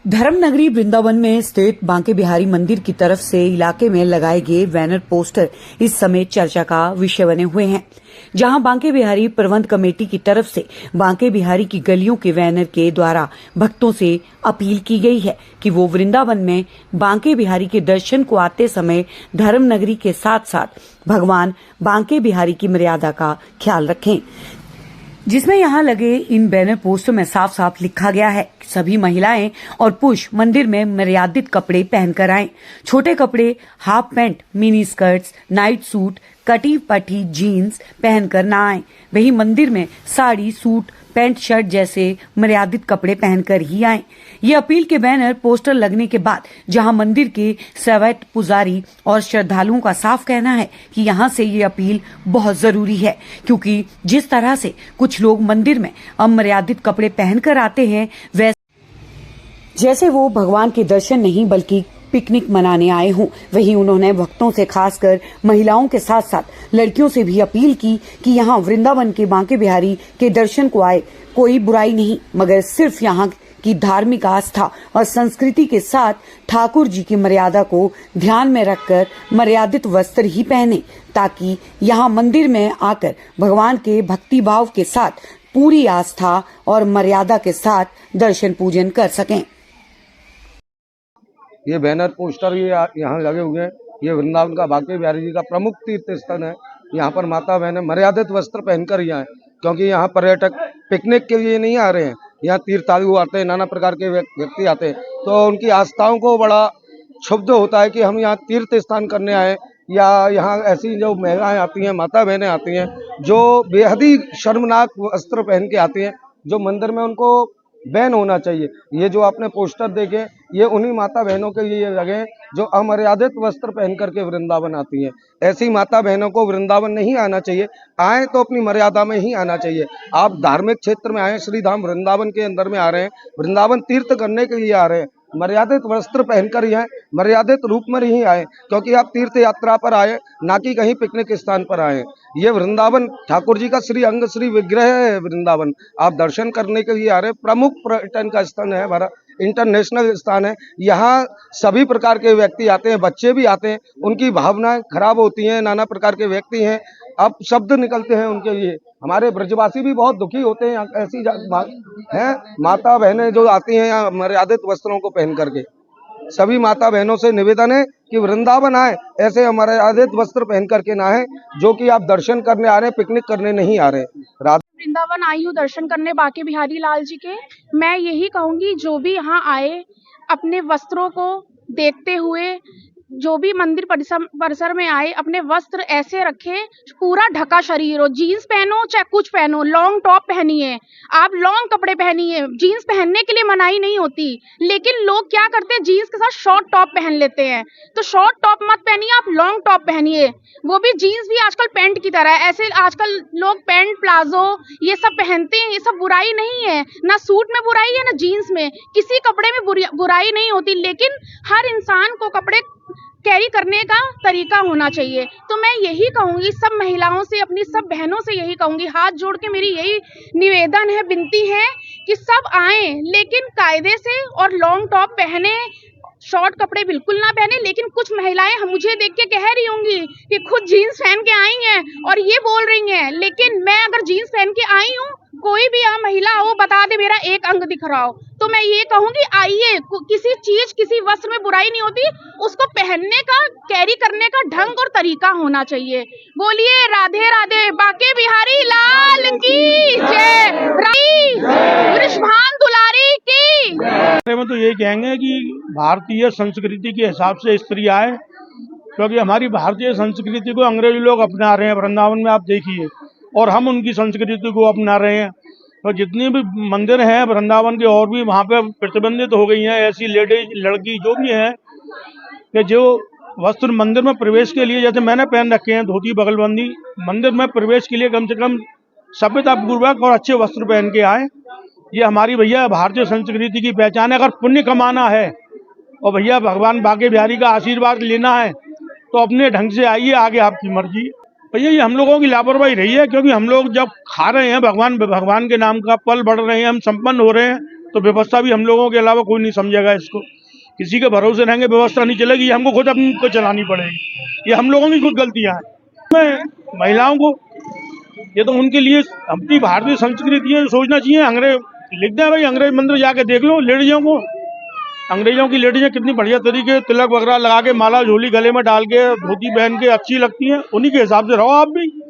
धर्मनगरी वृंदावन में स्थित बांके बिहारी मंदिर की तरफ से इलाके में लगाए गए बैनर पोस्टर इस समय चर्चा का विषय बने हुए हैं, जहां बांके बिहारी प्रबंध कमेटी की तरफ से बांके बिहारी की गलियों के बैनर के द्वारा भक्तों से अपील की गई है कि वो वृंदावन में बांके बिहारी के दर्शन को आते समय धर्मनगरी के साथ साथ भगवान बांके बिहारी की मर्यादा का ख्याल रखें, जिसमें यहाँ लगे इन बैनर पोस्टर में साफ साफ लिखा गया है कि सभी महिलाएं और पुरुष मंदिर में मर्यादित कपड़े पहनकर आएं। छोटे कपड़े, half pant, mini skirts, night suit, कटी पटी जीन्स पहनकर न आएं। वही मंदिर में साड़ी, सूट, पैंट, शर्ट जैसे मर्यादित कपड़े पहनकर ही आएं। ये अपील के बैनर पोस्टर लगने के बाद जहां मंदिर के सेवक, पुजारी और श्रद्धालुओं का साफ कहना है कि यहां से ये अपील बहुत जरूरी है, क्योंकि जिस तरह से कुछ लोग मंदिर में अमर्यादित कपड़े पहनकर आते हैं, वैसे जैसे वो भगवान के दर्शन नहीं बल्कि पिकनिक मनाने आए हों। वहीं उन्होंने भक्तों से, खासकर महिलाओं के साथ साथ लड़कियों से भी अपील की कि यहाँ वृंदावन के बांके बिहारी के दर्शन को आए। कोई बुराई नहीं, मगर सिर्फ यहाँ की धार्मिक आस्था और संस्कृति के साथ ठाकुर जी की मर्यादा को ध्यान में रखकर मर्यादित वस्त्र ही पहने, ताकि यहाँ मंदिर में आकर भगवान के भक्ति भाव के साथ पूरी आस्था और मर्यादा के साथ दर्शन पूजन कर सकें। ये बैनर पोस्टर ये यहाँ लगे हुए हैं। ये वृंदावन का बांके बिहारी जी का प्रमुख तीर्थ स्थल है। यहाँ पर माता बहनें मर्यादित वस्त्र पहनकर ही आए, क्योंकि यहाँ पर्यटक पिकनिक के लिए नहीं आ रहे हैं। यहाँ तीर्थालु आते हैं, नाना प्रकार के व्यक्ति आते हैं, तो उनकी आस्थाओं को बड़ा क्षुब्ध होता है कि हम यहाँ तीर्थ स्थान करने आए, या यहाँ ऐसी जो महिलाएं आती हैं, माता बहनें आती हैं, जो बेहद ही शर्मनाक वस्त्र पहन के आती हैं, जो मंदिर में उनको बैन होना चाहिए। ये जो आपने पोस्टर देखे, ये उन्हीं माता बहनों के लिए लगे जो अमर्यादित वस्त्र पहन करके वृंदावन आती हैं। ऐसी माता बहनों को वृंदावन नहीं आना चाहिए। आए तो अपनी मर्यादा में ही आना चाहिए। आप धार्मिक क्षेत्र में आए, श्री धाम वृंदावन के अंदर में आ रहे हैं, वृंदावन तीर्थ करने के लिए आ रहे हैं, मर्यादित वस्त्र पहनकर ही आए, मर्यादित रूप में ही आए, क्योंकि आप तीर्थ यात्रा पर आए, ना कि कहीं पिकनिक स्थान पर आए। ये वृंदावन ठाकुर जी का श्री अंग श्री विग्रह है। वृंदावन आप दर्शन करने के लिए आ रहे हैं। प्रमुख पर्यटन का स्थान है, हमारा इंटरनेशनल स्थान है। यहाँ सभी प्रकार के व्यक्ति आते हैं, बच्चे भी आते हैं, उनकी भावनाएं खराब होती हैं, नाना प्रकार के व्यक्ति हैं, अब शब्द निकलते हैं उनके लिए। हमारे ब्रजवासी भी बहुत दुखी होते हैं। ऐसी हैं माता बहनें जो आती हैं यहाँ मर्यादित वस्त्रों को पहन करके। सभी माता बहनों से निवेदन है कि वृंदावन आए, ऐसे हमारे मर्यादित वस्त्र पहन करके ना है, जो कि आप दर्शन करने आ रहे हैं, पिकनिक करने नहीं आ रहे। वृंदावन आई हूँ दर्शन करने बांके बिहारी लाल जी के। मैं यही कहूंगी, जो भी यहाँ आए अपने वस्त्रों को देखते हुए, जो भी मंदिर परिसर में आए, अपने वस्त्र ऐसे रखे, पूरा ढका शरीर हो। जीन्स पहनो चाहे कुछ पहनो, लॉन्ग टॉप पहनिए, आप लॉन्ग कपड़े पहनिए। जीन्स पहनने के लिए मनाही नहीं होती, लेकिन लोग क्या करते हैं, जीन्स के साथ शॉर्ट टॉप पहन लेते हैं। तो शॉर्ट टॉप मत पहनिए, आप लॉन्ग टॉप पहनिए। वो भी जीन्स भी आजकल पैंट की तरह है। ऐसे आजकल लोग पैंट, प्लाजो ये सब पहनते हैं। ये सब बुराई नहीं है, ना सूट में बुराई है ना जीन्स में, किसी कपड़े में बुराई नहीं होती, लेकिन हर इंसान को कपड़े कैरी करने का तरीका होना चाहिए। तो मैं यही कहूंगी, सब महिलाओं से, अपनी सब बहनों से यही कहूंगी, हाथ जोड़ के मेरी यही निवेदन है, विनती है कि सब आए, लेकिन कायदे से, और लॉन्ग टॉप पहने, शॉर्ट कपड़े बिल्कुल ना पहने। लेकिन कुछ महिलाएं मुझे देख के कह रही होंगी कि खुद जीन्स पहन के आई हैं और ये बोल रही हैं, लेकिन मैं अगर जीन्स पहन के आई हूँ, कोई भी यहाँ महिला हो बता दे मेरा एक अंग दिख रहा हो, तो मैं ये कहूंगी आइए। किसी चीज, किसी वस्त्र में बुराई नहीं होती, उसको पहनने का, कैरी करने का ढंग और तरीका होना चाहिए। बोलिए राधे राधे, बांके बिहारी लाल की जय, वृषभान दुलारी की। में तो यही कहेंगे कि भारतीय संस्कृति के हिसाब से स्त्री आए, क्योंकि हमारी भारतीय संस्कृति को अंग्रेजी लोग अपना रहे हैं। वृंदावन में आप देखिए, और हम उनकी संस्कृति को अपना रहे हैं। तो जितनी भी मंदिर हैं वृंदावन के, और भी वहाँ पे प्रतिबंधित हो गई हैं ऐसी लेडीज, लड़की जो भी हैं, कि जो वस्त्र मंदिर में प्रवेश के लिए, जैसे मैंने पहन रखे हैं धोती बगलबंदी, मंदिर में प्रवेश के लिए कम से कम सभ्यतापूर्वक और अच्छे वस्त्र पहन के आए। ये हमारी भैया भारतीय संस्कृति की पहचान है। अगर पुण्य कमाना है और भैया भगवान बांके बिहारी का आशीर्वाद लेना है, तो अपने ढंग से आइए, आगे आपकी मर्जी। भैया ये हम लोगों की लापरवाही रही है, क्योंकि हम लोग जब खा रहे हैं भगवान के नाम का, पल बढ़ रहे हैं, हम संपन्न हो रहे हैं, तो व्यवस्था भी हम लोगों के अलावा कोई नहीं समझेगा इसको। किसी के भरोसे रहेंगे, व्यवस्था नहीं चलेगी, हमको खुद अपनी को चलानी पड़ेगी। ये हम लोगों की खुद गलतियां हैं। मैं महिलाओं को, ये तो उनके लिए अपनी भारतीय संस्कृति है, सोचना चाहिए। अंग्रेज लिख दे भाई, अंग्रेज मंदिर जाके देख लो लेडीजों को, अंग्रेजों की लेडीजें कितनी बढ़िया तरीके तिलक वगैरह लगा के, माला झोली गले में डाल के, धोती पहन के अच्छी लगती हैं। उन्हीं के हिसाब से रहो आप भी।